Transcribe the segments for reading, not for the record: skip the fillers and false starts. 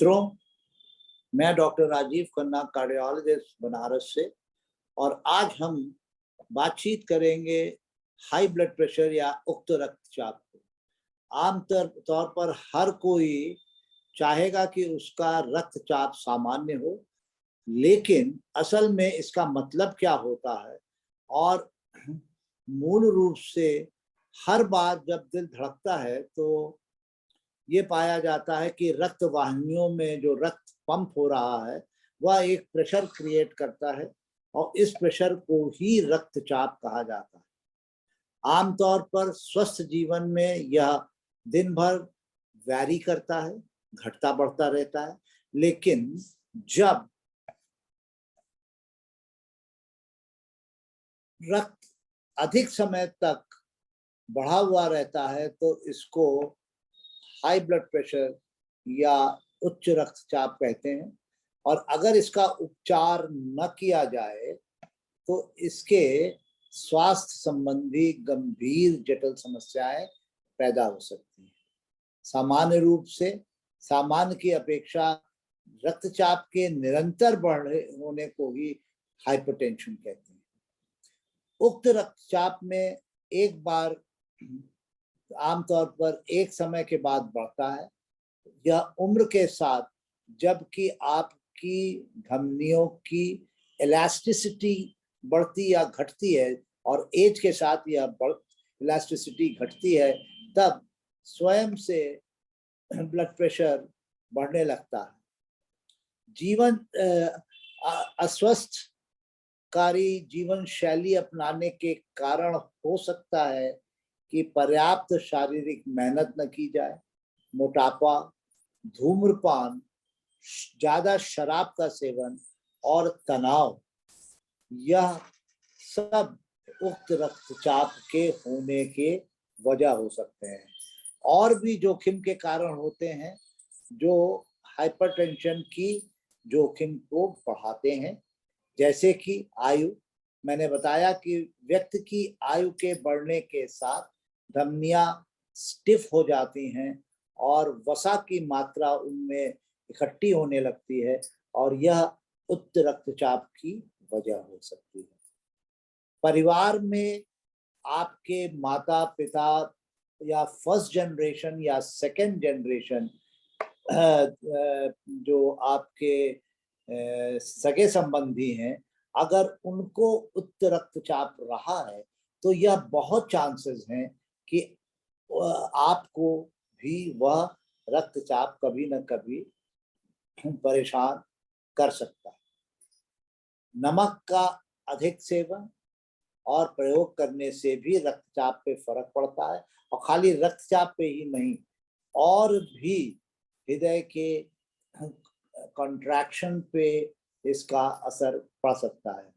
मित्रों, मैं doctor Rajiv Khanna, cardiologist Banaras से, और आज हम बातचीत करेंगे हाई ब्लड प्रेशर या उच्च रक्तचाप को। आमतौर पर हर कोई चाहेगा कि उसका रक्तचाप सामान्य हो, लेकिन असल में इसका मतलब क्या होता है और मूल रूप से हर बार जब दिल धड़कता है तो ये पाया जाता है कि रक्त वाहिनियों में जो रक्त पंप हो रहा है वह एक प्रेशर क्रिएट करता है और इस प्रेशर को ही रक्तचाप कहा जाता है। आमतौर पर स्वस्थ जीवन में यह दिन भर वैरी करता है, घटता बढ़ता रहता है, लेकिन जब रक्त अधिक समय तक बढ़ा हुआ रहता है तो इसको हाई ब्लड प्रेशर या उच्च रक्तचाप कहते हैं। और अगर इसका उपचार न किया जाए तो इसके स्वास्थ्य संबंधी गंभीर जटिल समस्याएं पैदा हो सकती हैं। सामान्य रूप से सामान्य की अपेक्षा रक्तचाप के निरंतर बढ़ने होने को ही हाइपरटेंशन कहते हैं। उक्त रक्तचाप में एक बार आमतौर पर एक समय के बाद बढ़ता है। यह उम्र के साथ, जबकि आपकी धमनियों की इलास्टिसिटी बढ़ती या घटती है और एज के साथ यह इलास्टिसिटी घटती है, तब स्वयं से ब्लड प्रेशर बढ़ने लगता है। जीवन अस्वस्थकारी जीवन शैली अपनाने के कारण हो सकता है कि पर्याप्त शारीरिक मेहनत न की जाए, मोटापा, धूम्रपान, ज्यादा शराब का सेवन और तनाव, यह सब उक्त रक्तचाप के होने के वजह हो सकते हैं। और भी जोखिम के कारण होते हैं जो हाइपरटेंशन की जोखिम को बढ़ाते हैं, जैसे कि आयु। मैंने बताया कि व्यक्ति की आयु के बढ़ने के साथ धमनियां स्टिफ हो जाती हैं और वसा की मात्रा उनमें इकट्ठी होने लगती है और यह उच्च रक्तचाप की वजह हो सकती है। परिवार में आपके माता पिता या फर्स्ट जनरेशन या सेकंड जनरेशन जो आपके सगे संबंधी हैं, अगर उनको उच्च रक्तचाप रहा है तो यह बहुत चांसेस हैं कि आपको भी वह रक्तचाप कभी न कभी परेशान कर सकता है। नमक का अधिक सेवन और प्रयोग करने से भी रक्तचाप पे फर्क पड़ता है, और खाली रक्तचाप पे ही नहीं, और भी हृदय के कॉन्ट्रैक्शन पे इसका असर पड़ सकता है।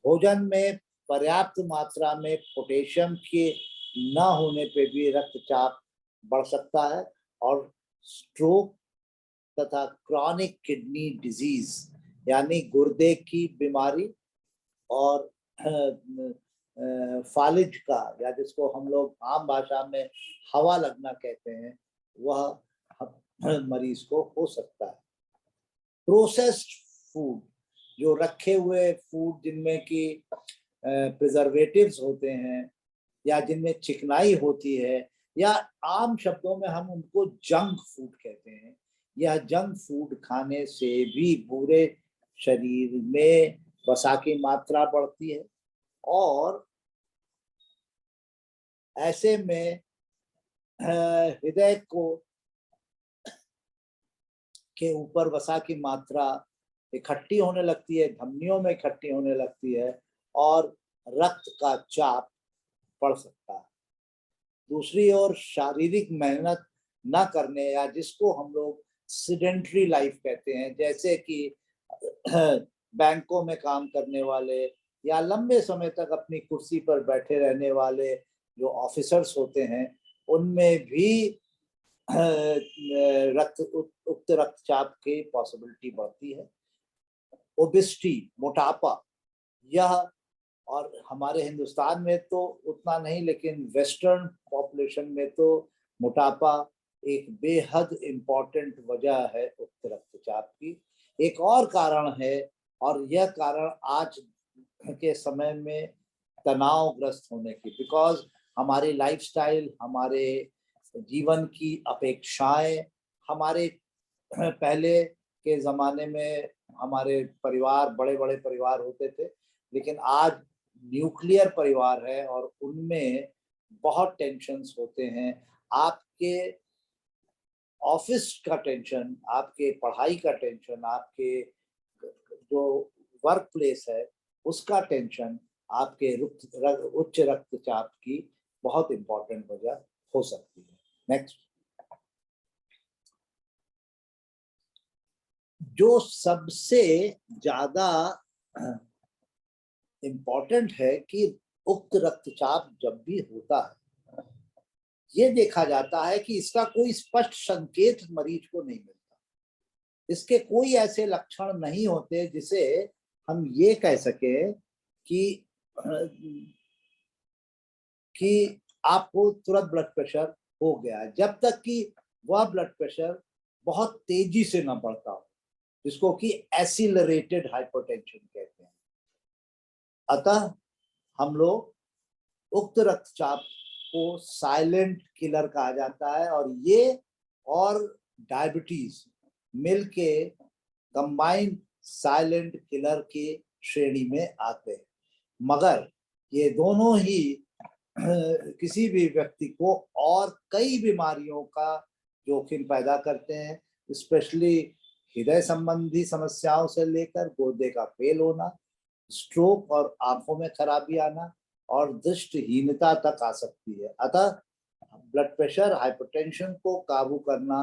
भोजन में पर्याप्त मात्रा में पोटेशियम के न होने पे भी रक्तचाप बढ़ सकता है और स्ट्रोक तथा क्रॉनिक किडनी डिजीज यानी गुर्दे की बीमारी और फालिज का, या जिसको हम लोग आम भाषा में हवा लगना कहते हैं, वह मरीज को हो सकता है। प्रोसेस्ड फूड, जो रखे हुए फूड जिनमें कि प्रिजर्वेटिव्स होते हैं या जिनमें चिकनाई होती है, या आम शब्दों में हम उनको जंक फूड कहते हैं, यह जंक फूड खाने से भी पूरे शरीर में वसा की मात्रा बढ़ती है और ऐसे में हृदय को के ऊपर वसा की मात्रा इकट्ठी होने लगती है, धमनियों में इकट्ठी होने लगती है और रक्त का चाप बढ़ सकता है। दूसरी ओर शारीरिक मेहनत न करने, या जिसको हम लोग सेडेंटरी लाइफ कहते हैं, जैसे कि बैंकों में काम करने वाले या लंबे समय तक अपनी कुर्सी पर बैठे रहने वाले जो ऑफिसर्स होते हैं, उनमें भी उच्च रक्तचाप की पॉसिबिलिटी बढ़ती है। ओबेसिटी, मोटापा, यह, और हमारे हिंदुस्तान में तो उतना नहीं, लेकिन वेस्टर्न पॉपुलेशन में तो मोटापा एक बेहद इम्पोर्टेंट वजह है उच्च रक्तचाप की। एक और कारण है, और यह कारण आज के समय में तनावग्रस्त होने की, बिकॉज हमारी लाइफस्टाइल, हमारे जीवन की अपेक्षाएं, हमारे पहले के ज़माने में हमारे परिवार बड़े बड़े परिवार होते थे, लेकिन आज न्यूक्लियर परिवार है और उनमें बहुत टेंशन्स होते हैं। आपके ऑफिस का टेंशन, आपके पढ़ाई का टेंशन, आपके जो वर्क प्लेस है उसका टेंशन आपके उच्च रक्तचाप की बहुत इंपॉर्टेंट वजह हो सकती है। नेक्स्ट, जो सबसे ज्यादा इम्पोर्टेंट है कि उच्च रक्तचाप जब भी होता है, ये देखा जाता है कि इसका कोई स्पष्ट संकेत मरीज को नहीं मिलता। इसके कोई ऐसे लक्षण नहीं होते जिसे हम ये कह सके कि आपको तुरंत ब्लड प्रेशर हो गया है, जब तक कि वह ब्लड प्रेशर बहुत तेजी से न बढ़ता हो, जिसको कि एसिलरेटेड हाइपरटेंशन कहते हैं। अतः हम लोग उक्त रक्तचाप को साइलेंट किलर कहा जाता है, और ये और डायबिटीज मिलके कंबाइंड साइलेंट किलर की श्रेणी में आते हैं। मगर ये दोनों ही किसी भी व्यक्ति को और कई बीमारियों का जोखिम पैदा करते हैं, स्पेशली हृदय संबंधी समस्याओं से लेकर गुर्दे का फेल होना, स्ट्रोक और आंखों में खराबी आना और दृष्टिहीनता तक आ सकती है। अतः ब्लड प्रेशर, हाइपरटेंशन को काबू करना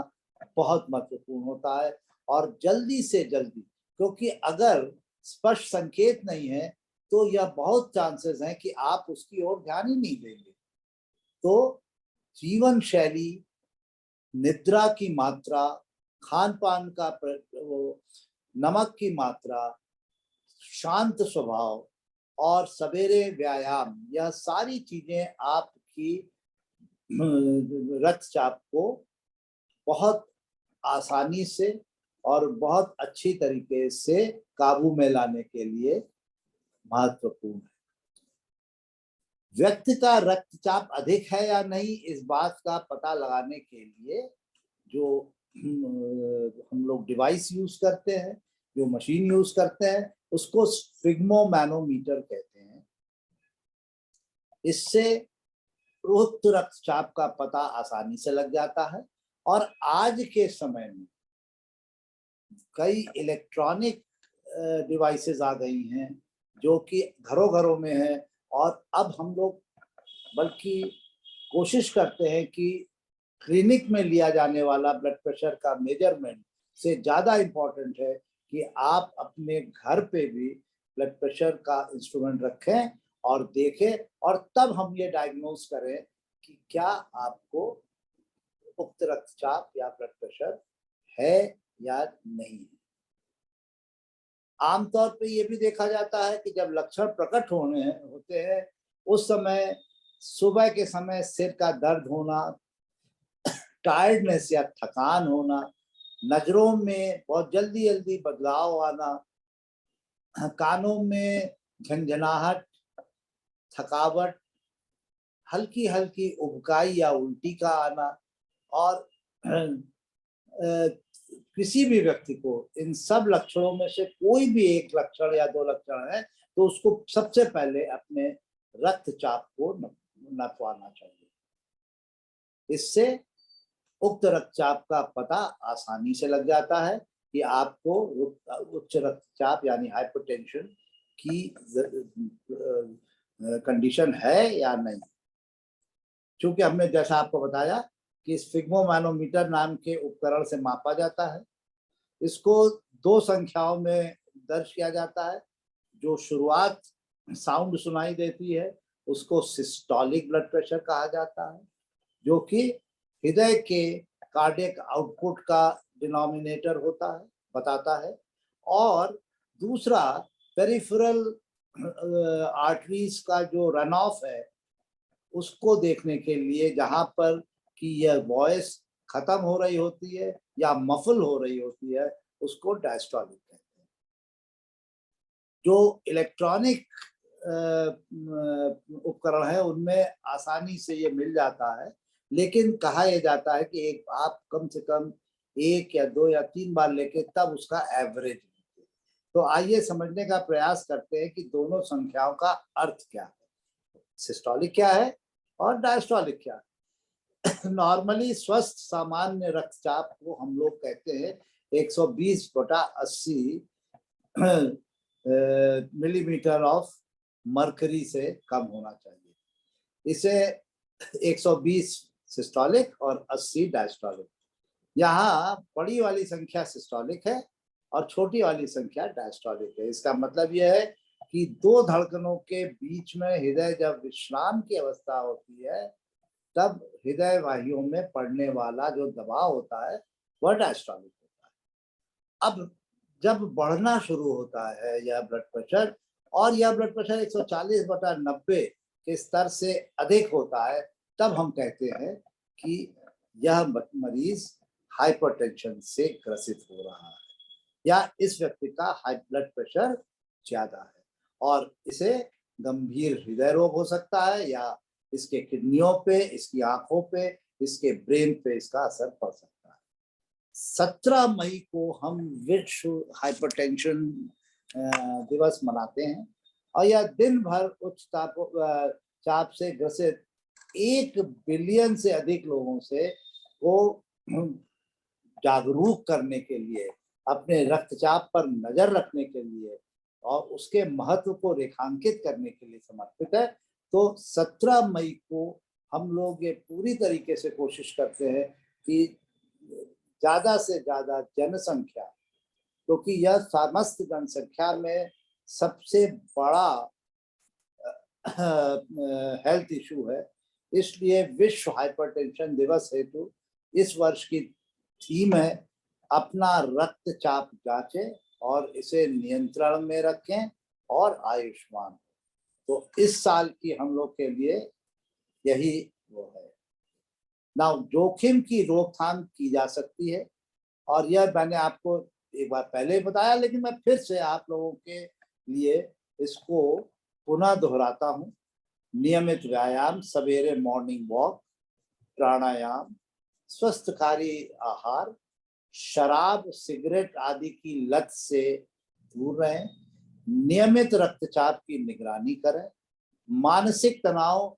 बहुत महत्वपूर्ण होता है, और जल्दी से जल्दी, क्योंकि अगर स्पष्ट संकेत नहीं है तो यह बहुत चांसेस हैं कि आप उसकी ओर ध्यान ही नहीं देंगे। तो जीवन शैली, निद्रा की मात्रा, खान पान का नमक की मात्रा, शांत स्वभाव और सवेरे व्यायाम, यह सारी चीजें आपकी रक्तचाप को बहुत आसानी से और बहुत अच्छी तरीके से काबू में लाने के लिए महत्वपूर्ण है। व्यक्ति का रक्तचाप अधिक है या नहीं, इस बात का पता लगाने के लिए जो हम लोग डिवाइस यूज करते हैं, जो मशीन यूज करते हैं, उसको स्फिग्मोमैनोमीटर कहते हैं। इससे उक्त रक्तचाप का पता आसानी से लग जाता है। और आज के समय में कई इलेक्ट्रॉनिक डिवाइसेस आ गई हैं जो कि घरों घरों में है, और अब हम लोग बल्कि कोशिश करते हैं कि क्लिनिक में लिया जाने वाला ब्लड प्रेशर का मेजरमेंट से ज़्यादा इम्पोर्टेंट है कि आप अपने घर पे भी ब्लड प्रेशर का इंस्ट्रूमेंट रखें और देखें, और तब हम ये डायग्नोज करें कि क्या आपको उक्त रक्तचाप या ब्लड प्रेशर है या नहीं है। आमतौर पे ये भी देखा जाता है कि जब लक्षण प्रकट होते हैं, उस समय सुबह के समय सिर का दर्द होना, टायर्डनेस या थकान होना, नजरों में बहुत जल्दी जल्दी बदलाव आना, कानों में झंझनाहट, थकावट, हल्की हल्की उबकाई या उल्टी का आना, और किसी भी व्यक्ति को इन सब लक्षणों में से कोई भी एक लक्षण या दो लक्षण है तो उसको सबसे पहले अपने रक्तचाप को नपवाना चाहिए। इससे उक्त रक्तचाप का पता आसानी से लग जाता है कि आपको उच्च रक्तचाप यानी हाइपरटेंशन की कंडीशन है या नहीं। क्योंकि हमने जैसा आपको बताया कि स्फिग्मोमैनोमीटर नाम के उपकरण से मापा जाता है। इसको दो संख्याओं में दर्ज किया जाता है। जो शुरुआत साउंड सुनाई देती है उसको सिस्टोलिक ब्लड प्रेशर कहा जाता है, जो कि हृदय के कार्डियक आउटपुट का डिनोमिनेटर होता है, बताता है। और दूसरा पेरिफेरल आर्टरीज का जो रन ऑफ है उसको देखने के लिए, जहां पर कि यह वॉइस खत्म हो रही होती है या मफल हो रही होती है, उसको डायस्टोलिक कहते हैं। जो इलेक्ट्रॉनिक उपकरण है उनमें आसानी से ये मिल जाता है, लेकिन कहा यह जाता है कि एक आप कम से कम 1 या 2 या 3 बार लेके तब उसका एवरेज लीजिए। तो आइए समझने का प्रयास करते हैं कि दोनों संख्याओं का अर्थ क्या है, सिस्टोलिक क्या है और डायस्टोलिक क्या है। नॉर्मली स्वस्थ सामान्य रक्तचाप को हम लोग कहते हैं 120/80 मिलीमीटर ऑफ मरकरी से कम होना चाहिए। इसे 120 सिस्टोलिक और 80 डायस्टोलिक। यहाँ बड़ी वाली संख्या सिस्टोलिक है और छोटी वाली संख्या डायस्टोलिक है। इसका मतलब यह है कि दो धड़कनों के बीच में हृदय जब विश्राम की अवस्था होती है तब हृदय वाहियों में पड़ने वाला जो दबाव होता है वह डायस्टोलिक होता है। अब जब बढ़ना शुरू होता है यह ब्लड प्रेशर, और यह ब्लड प्रेशर 140/90 के स्तर से अधिक होता है, तब हम कहते हैं कि यह मरीज हाइपरटेंशन से ग्रसित हो रहा है या इस व्यक्ति का हाई ब्लड प्रेशर ज्यादा है, और इसे गंभीर हृदय रोग हो सकता है या इसके किडनियों पे, इसकी आंखों पे, इसके ब्रेन पे इसका असर पड़ सकता है। 17 मई को हम विश्व हाइपरटेंशन दिवस मनाते हैं और यह दिन भर उच्च चाप से ग्रसित 1 बिलियन से अधिक लोगों से को जागरूक करने के लिए, अपने रक्तचाप पर नजर रखने के लिए और उसके महत्व को रेखांकित करने के लिए समर्पित है। तो 17 मई को हम लोग ये पूरी तरीके से कोशिश करते हैं कि ज्यादा से ज्यादा जनसंख्या, क्योंकि यह समस्त जनसंख्या में सबसे बड़ा हेल्थ इशू है, इसलिए विश्व हाइपरटेंशन दिवस हेतु इस वर्ष की थीम है अपना रक्तचाप जांचें और इसे नियंत्रण में रखें और आयुष्मान। तो इस साल की हम लोग के लिए यही वो है ना। जोखिम की रोकथाम की जा सकती है और यह मैंने आपको एक बार पहले ही बताया, लेकिन मैं फिर से आप लोगों के लिए इसको पुनः दोहराता हूँ। नियमित व्यायाम, सवेरे मॉर्निंग वॉक, प्राणायाम, स्वस्थकारी आहार, शराब सिगरेट आदि की लत से दूर रहें, नियमित रक्तचाप की निगरानी करें, मानसिक तनाव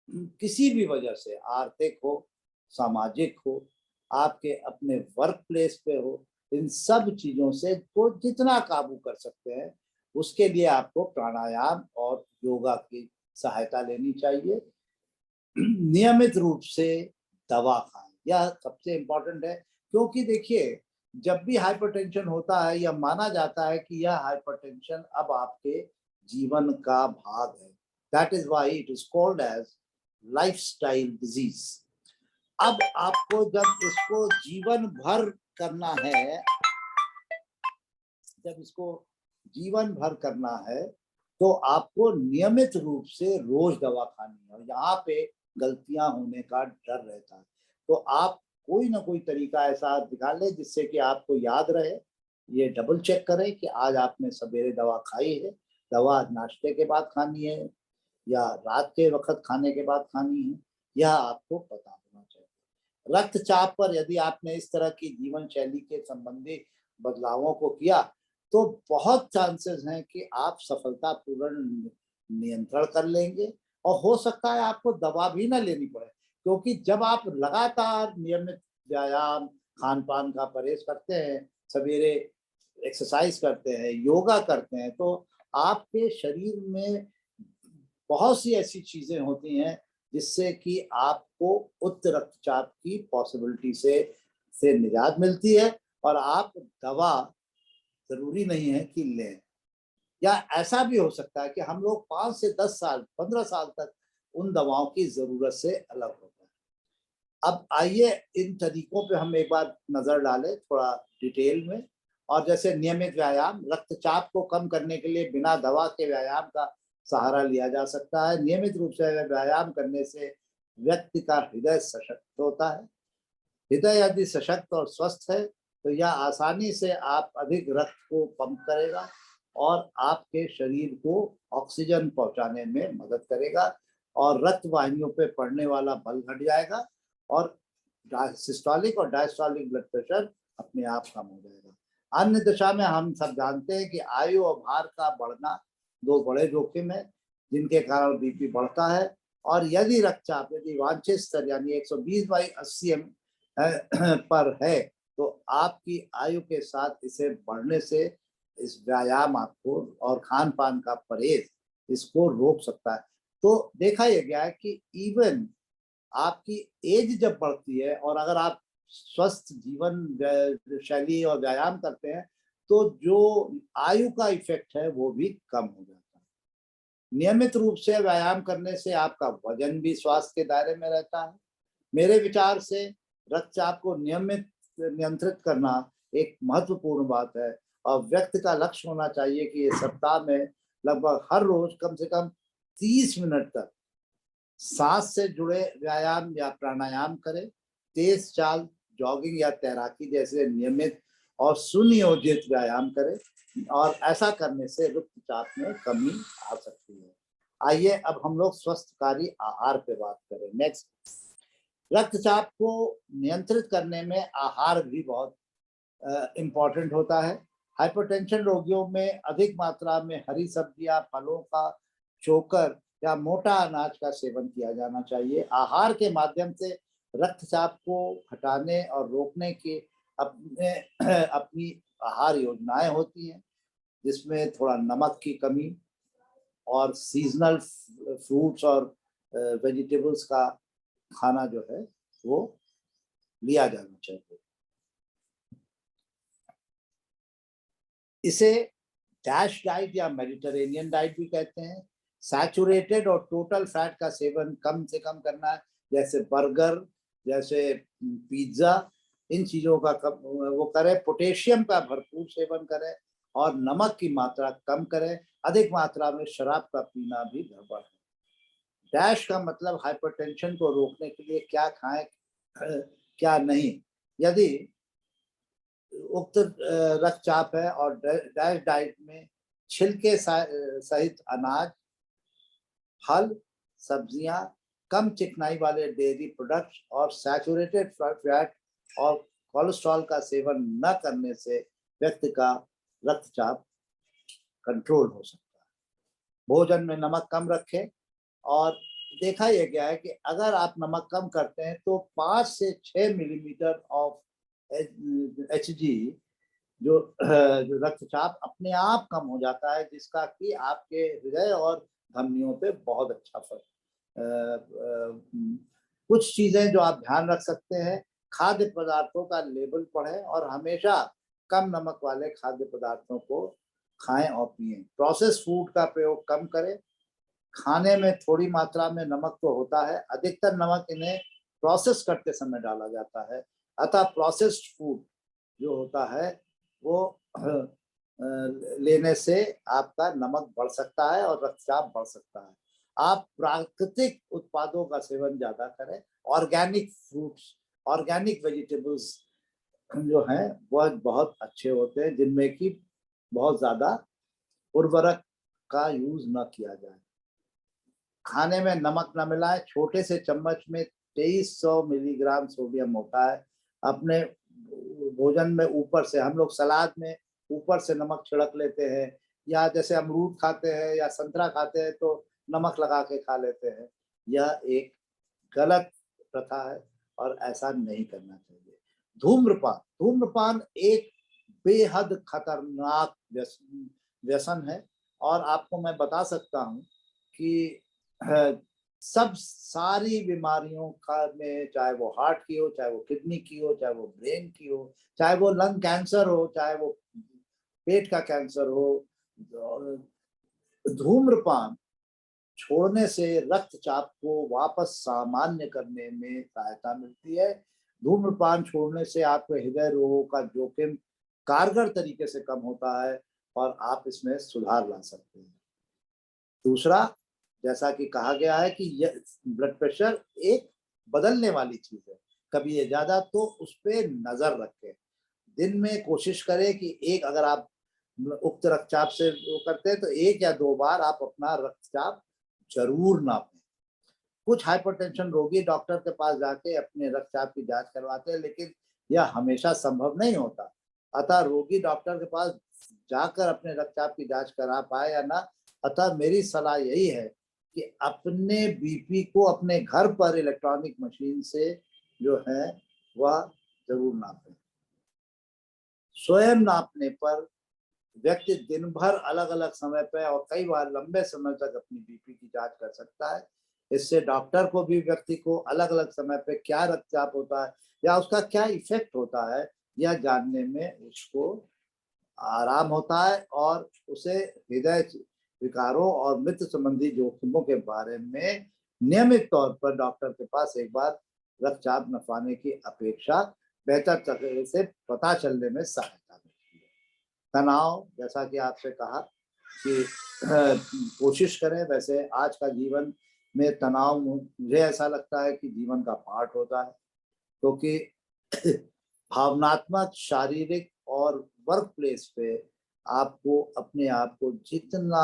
किसी भी वजह से, आर्थिक हो, सामाजिक हो, आपके अपने वर्क प्लेस पे हो, इन सब चीजों से को जितना काबू कर सकते हैं उसके लिए आपको प्राणायाम और योगा की सहायता लेनी चाहिए। नियमित रूप से दवा खाएं, यह सबसे इम्पोर्टेंट है, क्योंकि देखिए जब भी हाइपरटेंशन होता है यह माना जाता है कि यह हाइपरटेंशन अब आपके जीवन का भाग है। That is why it is called as lifestyle disease. अब आपको जब इसको जीवन भर करना है, जब इसको जीवन भर करना है तो आपको नियमित रूप से रोज दवा खानी है, और यहाँ पे गलतियां होने का डर रहता है। तो आप कोई ना कोई तरीका ऐसा निकालें जिससे कि आपको याद रहे। ये डबल चेक करें कि आज आपने सवेरे दवा खाई है, दवा नाश्ते के बाद खानी है या रात के वक्त खाने के बाद खानी है, यह आपको पता होना चाहिए। रक्तचाप पर यदि आपने इस तरह की जीवन शैली के संबंधी बदलावों को किया तो बहुत चांसेस हैं कि आप सफलतापूर्ण नियंत्रण कर लेंगे और हो सकता है आपको दवा भी ना लेनी पड़े, क्योंकि जब आप लगातार नियमित व्यायाम, खान पान का परहेज करते हैं, सवेरे एक्सरसाइज करते हैं, योगा करते हैं, तो आपके शरीर में बहुत सी ऐसी चीजें होती हैं जिससे कि आपको उच्च रक्तचाप की पॉसिबिलिटी से निजात मिलती है और आप दवा जरूरी नहीं है कि लें। या ऐसा भी हो सकता है कि हम लोग 5 से 10 साल 15 साल तक उन दवाओं की जरूरत से अलग होते हैं। अब आइए इन तरीकों पे हम एक बार नजर डालें थोड़ा डिटेल में। और जैसे नियमित व्यायाम, रक्तचाप को कम करने के लिए बिना दवा के व्यायाम का सहारा लिया जा सकता है। नियमित रूप से व्यायाम करने से व्यक्ति का हृदय सशक्त होता है, हृदय यदि सशक्त और स्वस्थ है तो यह आसानी से आप अधिक रक्त को पंप करेगा और आपके शरीर को ऑक्सीजन पहुंचाने में मदद करेगा और रक्त वाहिनियों पे पड़ने वाला बल घट जाएगा और सिस्टोलिक और डायस्टोलिक ब्लड प्रेशर अपने आप कम हो जाएगा। अन्य दिशा में हम सब जानते हैं कि आयु और भार का बढ़ना दो बड़े जोखिम है जिनके कारण बीपी बढ़ता है और यदि रक्तचाप यदि वांछित स्तर यानी 120/80 पर है तो आपकी आयु के साथ इसे बढ़ने से इस व्यायाम आपको और खान पान का परहेज इसको रोक सकता है। तो देखा यह गया है कि इवन आपकी एज जब बढ़ती है और अगर आप स्वस्थ जीवन शैली और व्यायाम करते हैं तो जो आयु का इफेक्ट है वो भी कम हो जाता है। नियमित रूप से व्यायाम करने से आपका वजन भी स्वास्थ्य के दायरे में रहता है। मेरे विचार से रक्तचाप को नियमित नियंत्रित करना एक महत्वपूर्ण बात है और व्यक्ति का लक्ष्य होना चाहिए कि ये सप्ताह में लगभग हर रोज कम से कम 30 मिनट तक सांस से जुड़े व्यायाम या प्राणायाम करें, तेज चाल, जॉगिंग या तैराकी जैसे नियमित और सुनियोजित व्यायाम करें और ऐसा करने से रक्तचाप में कमी आ सकती है। आइए अब हम लोग स्वस्थकारी आहार पे बात करें। नेक्स्ट, रक्तचाप को नियंत्रित करने में आहार भी बहुत इम्पोर्टेंट होता है। हाइपरटेंशन रोगियों में अधिक मात्रा में हरी सब्जियां, फलों का चोकर या मोटा अनाज का सेवन किया जाना चाहिए। आहार के माध्यम से रक्तचाप को घटाने और रोकने की अपनी आहार योजनाएं होती हैं जिसमें थोड़ा नमक की कमी और सीजनल फ्रूट्स और वेजिटेबल्स का खाना जो है वो लिया जाना चाहिए। इसे डैश डाइट या मेडिटेरेनियन डाइट भी कहते हैं। सैचुरेटेड और टोटल फैट का सेवन कम से कम करना है, जैसे बर्गर, जैसे पिज्जा, इन चीज़ों का कम वो करें। पोटेशियम का भरपूर सेवन करें और नमक की मात्रा कम करें। अधिक मात्रा में शराब का पीना भी गड़बड़ है। डैश का मतलब हाइपरटेंशन को रोकने के लिए क्या खाएं क्या नहीं। यदि उक्त रक्तचाप है और डैश डाइट में छिलके सहित अनाज, फल, सब्जियां, कम चिकनाई वाले डेयरी प्रोडक्ट्स और सैचुरेटेड फैट और कोलेस्ट्रॉल का सेवन न करने से व्यक्ति का रक्तचाप कंट्रोल हो सकता है। भोजन में नमक कम रखें और देखा यह गया है कि अगर आप नमक कम करते हैं तो 5 से 6 मिलीमीटर ऑफ HG जो रक्तचाप अपने आप कम हो जाता है, जिसका कि आपके हृदय और धमनियों पे बहुत अच्छा फर्क। कुछ चीजें जो आप ध्यान रख सकते हैं, खाद्य पदार्थों का लेबल पढ़ें और हमेशा कम नमक वाले खाद्य पदार्थों को खाएं और पिएं। प्रोसेस फूड का प्रयोग कम करें। खाने में थोड़ी मात्रा में नमक तो होता है, अधिकतर नमक इन्हें प्रोसेस करते समय डाला जाता है। अतः प्रोसेस्ड फूड जो होता है वो लेने से आपका नमक बढ़ सकता है और रक्तचाप बढ़ सकता है। आप प्राकृतिक उत्पादों का सेवन ज्यादा करें। ऑर्गेनिक फ्रूट्स, ऑर्गेनिक वेजिटेबल्स जो हैं वह बहुत अच्छे होते हैं, जिनमें कि बहुत ज्यादा उर्वरक का यूज न किया जाए। खाने में नमक न मिलाएं। छोटे से चम्मच में 2300 मिलीग्राम सोडियम होता है। अपने भोजन में ऊपर से, हम लोग सलाद में ऊपर से नमक छिड़क लेते हैं, या जैसे अमरूद खाते हैं या संतरा खाते हैं तो नमक लगा के खा लेते हैं। यह एक गलत प्रथा है और ऐसा नहीं करना चाहिए। धूम्रपान, धूम्रपान एक बेहद खतरनाक व्यसन है और आपको मैं बता सकता हूँ कि सब सारी बीमारियों का में, चाहे वो हार्ट की हो, चाहे वो किडनी की हो, चाहे वो ब्रेन की हो, चाहे वो लंग कैंसर हो, चाहे वो पेट का कैंसर हो, धूम्रपान छोड़ने से रक्तचाप को वापस सामान्य करने में सहायता मिलती है। धूम्रपान छोड़ने से आपके हृदय रोगों का जोखिम कारगर तरीके से कम होता है और आप इसमें सुधार ला सकते हैं। दूसरा, जैसा कि कहा गया है कि यह ब्लड प्रेशर एक बदलने वाली चीज है। कभी ये ज्यादा, तो उस पर नजर रखें। दिन में कोशिश करें कि एक, अगर आप उक्त रक्तचाप से वो करते हैं तो 1 या 2 बार आप अपना रक्तचाप जरूर नापें। कुछ हाइपरटेंशन रोगी डॉक्टर के पास जाके अपने रक्तचाप की जांच करवाते हैं, लेकिन यह हमेशा संभव नहीं होता। अतः रोगी डॉक्टर के पास जाकर अपने रक्तचाप की जांच करा पाए या ना, अतः मेरी सलाह यही है कि अपने बीपी को अपने घर पर इलेक्ट्रॉनिक मशीन से जो है वह जरूर नापें। स्वयं नापने पर व्यक्ति दिन भर अलग अलग समय पर और कई बार लंबे समय तक अपनी बीपी की जांच कर सकता है। इससे डॉक्टर को भी व्यक्ति को अलग अलग समय पे क्या रक्तचाप होता है या उसका क्या इफेक्ट होता है, यह जानने में उसको आराम होता है और उसे हृदय विकारों और मृत्यु संबंधी जोखिमों के बारे में नियमित तौर पर डॉक्टर के पास एक बार रक्तचाप नपाने की अपेक्षा बेहतर तरह से पता चलने में सहायता मिलती है। तनाव, जैसा कि आपसे कहा कि कोशिश करें, वैसे आज का जीवन में तनाव मुझे ऐसा लगता है कि जीवन का पार्ट होता है, क्योंकि भावनात्मक, शारीरिक और वर्क प्लेस पे आपको अपने आप को जितना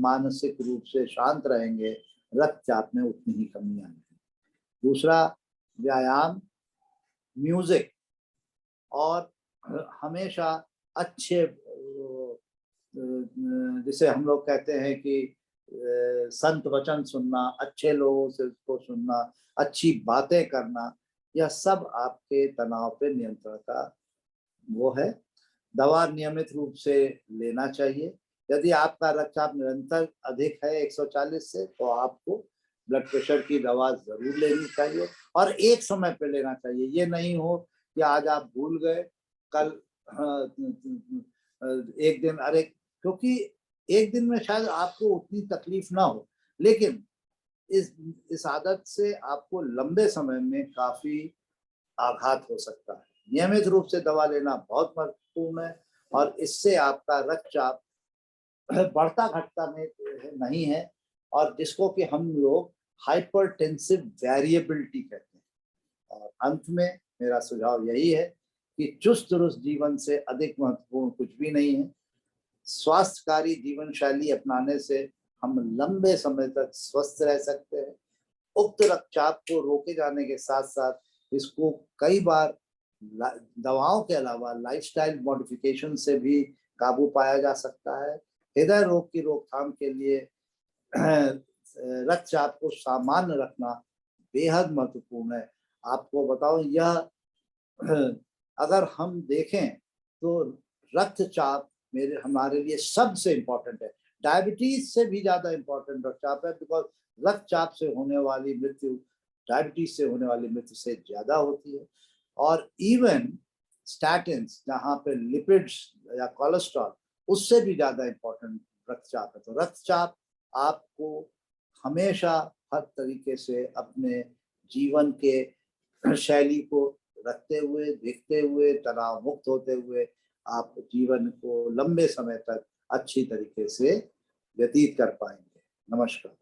मानसिक रूप से शांत रहेंगे, रक्तचाप में उतनी ही कमी आएगी। दूसरा, व्यायाम, म्यूजिक और हमेशा अच्छे, जिसे हम लोग कहते हैं कि संत वचन सुनना, अच्छे लोगों से उसको सुनना, अच्छी बातें करना, यह सब आपके तनाव पे नियंत्रण का वो है। दवा नियमित रूप से लेना चाहिए। यदि आपका रक्तचाप निरंतर अधिक है 140 से, तो आपको ब्लड प्रेशर की दवा जरूर लेनी चाहिए और एक समय पे लेना चाहिए। ये नहीं हो कि आज आप भूल गए, कल एक दिन, अरे, क्योंकि एक दिन में शायद आपको उतनी तकलीफ ना हो, लेकिन इस आदत से आपको लंबे समय में काफी आघात हो सकता है। नियमित रूप से दवा लेना बहुत महत्वपूर्ण है और इससे आपका रक्तचाप बढ़ता घटता में नहीं है, और जिसको कि हम लोग हाइपरटेंसिव वेरिएबिलिटी कहते हैं। और अंत में मेरा सुझाव यही है कि चुस्त दुरुस्त जीवन से अधिक महत्वपूर्ण कुछ भी नहीं है। स्वास्थ्यकारी जीवन शैली अपनाने से हम लंबे समय तक स्वस्थ रह सकते हैं। उक्त रक्तचाप को रोके जाने के साथ साथ इसको कई बार दवाओं के अलावा लाइफस्टाइल मॉडिफिकेशन से भी काबू पाया जा सकता है। हृदय रोग की रोकथाम के लिए रक्तचाप को सामान्य रखना बेहद महत्वपूर्ण है। आपको बताओ, यह अगर हम देखें तो रक्तचाप हमारे लिए सबसे इम्पोर्टेंट है। डायबिटीज से भी ज्यादा इम्पोर्टेंट रक्तचाप है, बिकॉज रक्तचाप से होने वाली मृत्यु डायबिटीज से होने वाली मृत्यु से ज्यादा होती है। और इवन स्टैटिन्स, जहाँ पे लिपिड्स या कोलेस्ट्रॉल, उससे भी ज्यादा इम्पोर्टेंट रक्तचाप है। तो रक्तचाप आपको हमेशा हर तरीके से अपने जीवन के शैली को रखते हुए, देखते हुए, तनाव मुक्त होते हुए आप जीवन को लंबे समय तक अच्छी तरीके से व्यतीत कर पाएंगे। नमस्कार।